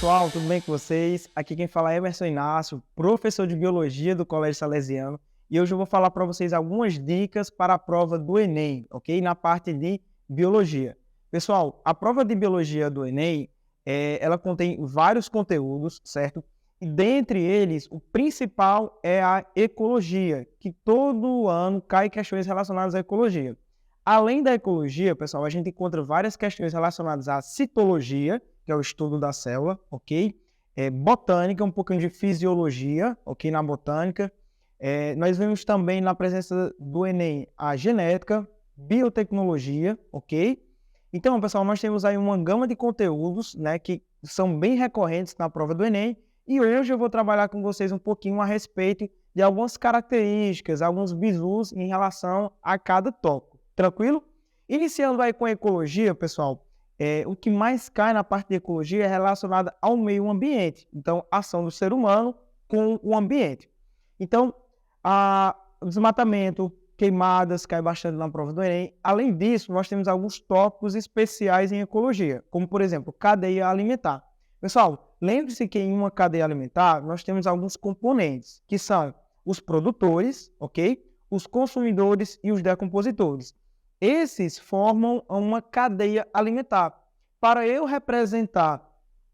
pessoal, tudo bem com vocês? Aqui quem fala é Emerson Inácio, professor de Biologia do Colégio Salesiano, e hoje eu vou falar para vocês algumas dicas para a prova do Enem, ok? Na parte de Biologia. Pessoal, a prova de Biologia do Enem, ela contém vários conteúdos, certo? E dentre eles, o principal é a Ecologia, que todo ano cai questões relacionadas à Ecologia. Além da Ecologia, pessoal, a gente encontra várias questões relacionadas à Citologia, que é o estudo da célula, ok? Botânica, um pouquinho de fisiologia, ok? Na botânica. Nós vemos também na presença do Enem a genética, biotecnologia, ok? Então, pessoal, nós temos aí uma gama de conteúdos, né, que são bem recorrentes na prova do Enem, e hoje eu vou trabalhar com vocês um pouquinho a respeito de algumas características, alguns bizus em relação a cada tópico. Tranquilo? Iniciando aí com a ecologia, pessoal, o que mais cai na parte de ecologia é relacionada ao meio ambiente. Então, a ação do ser humano com o ambiente. Então, o desmatamento, queimadas, cai bastante na prova do Enem. Além disso, nós temos alguns tópicos especiais em ecologia, como, por exemplo, cadeia alimentar. Pessoal, lembre-se que em uma cadeia alimentar, nós temos alguns componentes, que são os produtores, ok? Os consumidores e os decompositores. Esses formam uma cadeia alimentar. Para eu representar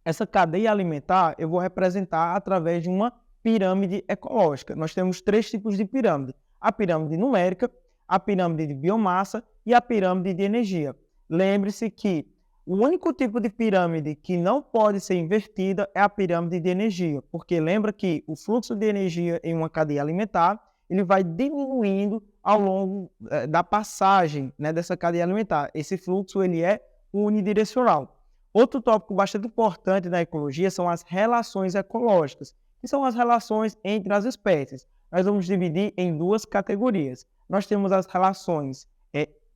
essa cadeia alimentar, eu vou representar através de uma pirâmide ecológica. Nós temos três tipos de pirâmide: a pirâmide numérica, a pirâmide de biomassa e a pirâmide de energia. Lembre-se que o único tipo de pirâmide que não pode ser invertida é a pirâmide de energia, porque lembra que o fluxo de energia em uma cadeia alimentar ele vai diminuindo ao longo da passagem, né, dessa cadeia alimentar. Esse fluxo ele é unidirecional. Outro tópico bastante importante na ecologia são as relações ecológicas, que são as relações entre as espécies. Nós vamos dividir em duas categorias. Nós temos as relações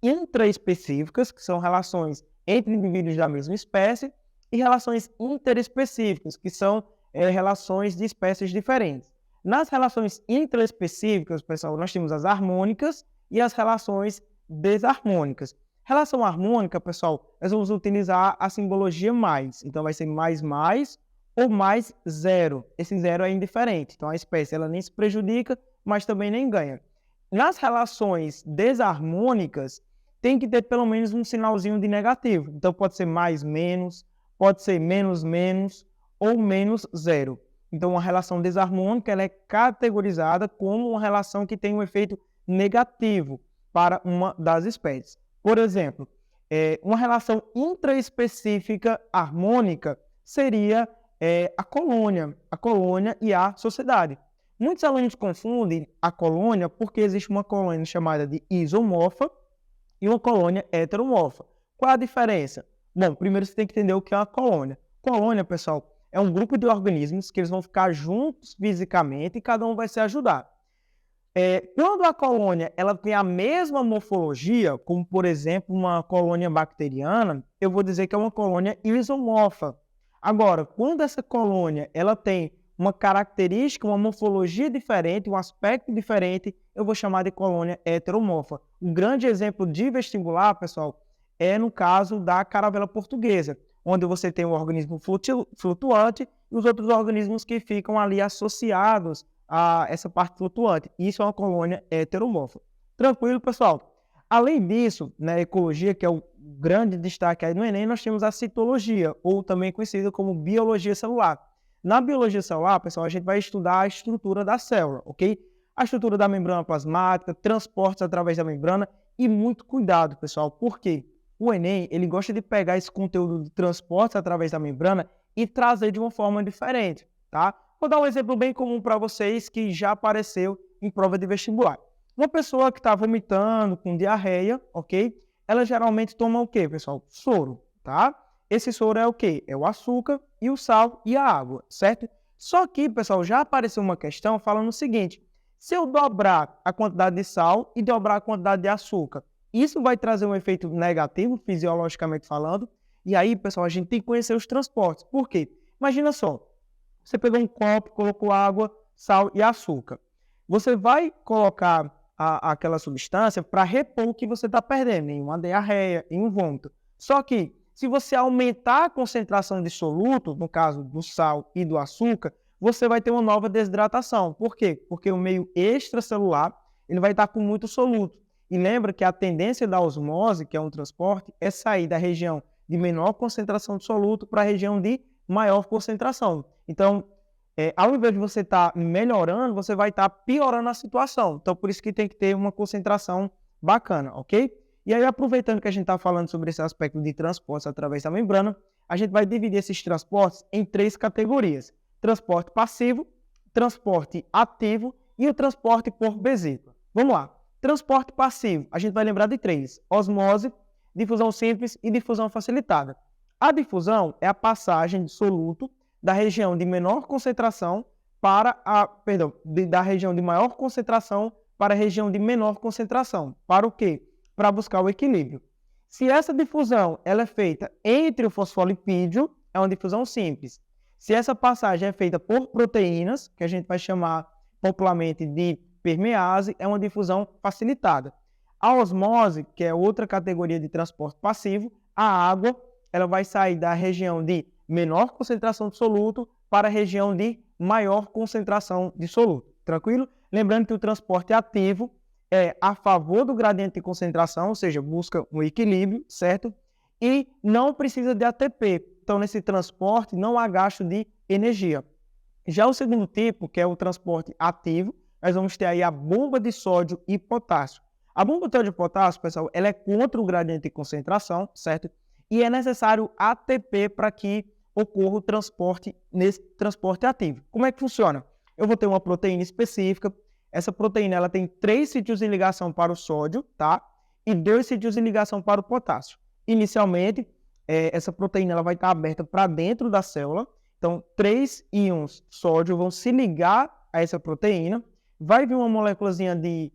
intraespecíficas, que são relações entre indivíduos da mesma espécie, e relações interespecíficas, que são relações de espécies diferentes. Nas relações intraespecíficas, pessoal, nós temos as harmônicas e as relações desarmônicas. Relação harmônica, pessoal, nós vamos utilizar a simbologia mais. Então, vai ser mais ou mais zero. Esse zero é indiferente. Então, a espécie ela nem se prejudica, mas também nem ganha. Nas relações desarmônicas, tem que ter pelo menos um sinalzinho de negativo. Então, pode ser mais, menos, pode ser menos, menos ou menos zero. Então, uma relação desarmônica ela é categorizada como uma relação que tem um efeito negativo para uma das espécies. Por exemplo, uma relação intraespecífica harmônica seria a colônia e a sociedade. Muitos alunos confundem a colônia porque existe uma colônia chamada de isomorfa e uma colônia heteromorfa. Qual a diferença? Bom, primeiro você tem que entender o que é uma colônia. Colônia, pessoal, é um grupo de organismos que eles vão ficar juntos fisicamente e cada um vai se ajudar. Quando a colônia ela tem a mesma morfologia, como por exemplo uma colônia bacteriana, eu vou dizer que é uma colônia isomorfa. Agora, quando essa colônia ela tem uma característica, uma morfologia diferente, um aspecto diferente, eu vou chamar de colônia heteromorfa. Um grande exemplo de vestibular, pessoal, é no caso da caravela portuguesa, onde você tem um organismo flutuante e os outros organismos que ficam ali associados a essa parte flutuante. Isso é uma colônia heteromorfa. Tranquilo, pessoal? Além disso, na ecologia, que é o grande destaque aí no Enem, nós temos a citologia, ou também conhecida como biologia celular. Na biologia celular, pessoal, a gente vai estudar a estrutura da célula, ok? A estrutura da membrana plasmática, transportes através da membrana e muito cuidado, pessoal, porque o Enem, ele gosta de pegar esse conteúdo de transportes através da membrana e trazer de uma forma diferente, tá? Vou dar um exemplo bem comum para vocês que já apareceu em prova de vestibular. Uma pessoa que está vomitando com diarreia, ok? Ela geralmente toma o quê, pessoal? Soro, tá? Esse soro é o quê? É o açúcar e o sal e a água, certo? Só que, pessoal, já apareceu uma questão falando o seguinte: se eu dobrar a quantidade de sal e dobrar a quantidade de açúcar, isso vai trazer um efeito negativo, fisiologicamente falando. E aí, pessoal, a gente tem que conhecer os transportes. Por quê? Imagina só, você pegou um copo, colocou água, sal e açúcar. Você vai colocar aquela substância para repor o que você está perdendo, em uma diarreia, em um vômito. Só que se você aumentar a concentração de soluto, no caso do sal e do açúcar, você vai ter uma nova desidratação. Por quê? Porque o meio extracelular ele vai estar com muito soluto. E lembra que a tendência da osmose, que é um transporte, é sair da região de menor concentração de soluto para a região de maior concentração. Então, ao invés de você estar melhorando, você vai estar piorando a situação. Então, por isso que tem que ter uma concentração bacana, ok? E aí, aproveitando que a gente está falando sobre esse aspecto de transportes através da membrana, a gente vai dividir esses transportes em 3 categorias. Transporte passivo, transporte ativo e o transporte por vesícula. Vamos lá. Transporte passivo, a gente vai lembrar de 3. Osmose, difusão simples e difusão facilitada. A difusão é a passagem de soluto da região de menor concentração da região de maior concentração para a região de menor concentração. Para o quê? Para buscar o equilíbrio. Se essa difusão ela é feita entre o fosfolipídio, é uma difusão simples. Se essa passagem é feita por proteínas, que a gente vai chamar popularmente de permease, é uma difusão facilitada. A osmose, que é outra categoria de transporte passivo, a água ela vai sair da região de menor concentração de soluto para a região de maior concentração de soluto. Tranquilo? Lembrando que o transporte ativo é a favor do gradiente de concentração, ou seja, busca um equilíbrio, certo? E não precisa de ATP. Então, nesse transporte, não há gasto de energia. Já o segundo tipo, que é o transporte ativo, nós vamos ter aí a bomba de sódio e potássio. A bomba de sódio e potássio, pessoal, ela é contra o gradiente de concentração, certo? E é necessário ATP para que ocorra o transporte nesse transporte ativo. Como é que funciona? Eu vou ter uma proteína específica. Essa proteína ela tem 3 sítios de ligação para o sódio, tá? E 2 sítios de ligação para o potássio. Inicialmente, essa proteína ela vai estar aberta para dentro da célula. Então, 3 íons sódio vão se ligar a essa proteína. Vai vir uma moléculazinha de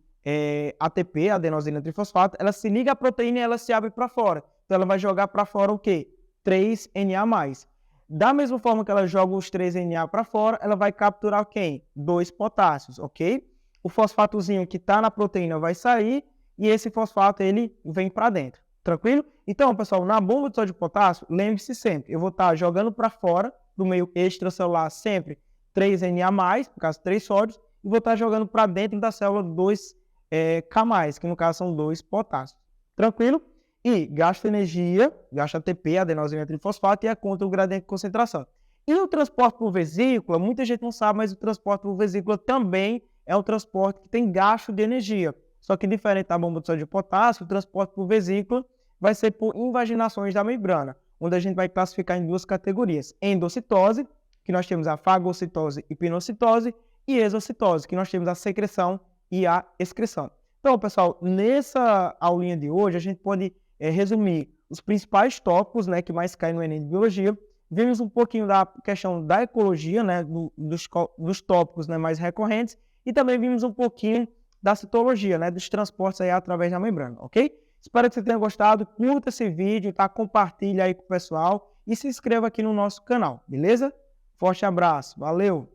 ATP, adenosina trifosfato. Ela se liga à proteína e ela se abre para fora. Então, ela vai jogar para fora o quê? 3Na+. Da mesma forma que ela joga os 3Na para fora, ela vai capturar quem? 2 potássios, ok? O fosfatozinho que está na proteína vai sair e esse fosfato ele vem para dentro. Tranquilo? Então, pessoal, na bomba de sódio e potássio, lembre-se sempre, eu vou estar jogando para fora do meio extracelular sempre 3Na+, no caso 3 sódios, e vou estar jogando para dentro da célula 2K+, que no caso são 2 potássios. Tranquilo? E gasta energia, gasta ATP, adenosina trifosfato, e é contra o gradiente de concentração. E o transporte por vesícula, muita gente não sabe, mas o transporte por vesícula também é um transporte que tem gasto de energia. Só que diferente da bomba de sódio e potássio, o transporte por vesícula vai ser por invaginações da membrana, onde a gente vai classificar em 2 categorias. Endocitose, que nós temos a fagocitose e pinocitose, e exocitose, que nós temos a secreção e a excreção. Então, pessoal, nessa aulinha de hoje, a gente pode resumir os principais tópicos, né, que mais caem no Enem de Biologia. Vimos um pouquinho da questão da ecologia, né, dos tópicos, né, mais recorrentes, e também vimos um pouquinho da citologia, né, dos transportes aí através da membrana, ok? Espero que você tenha gostado, curta esse vídeo, tá? Compartilha aí com o pessoal e se inscreva aqui no nosso canal, beleza? Forte abraço, valeu!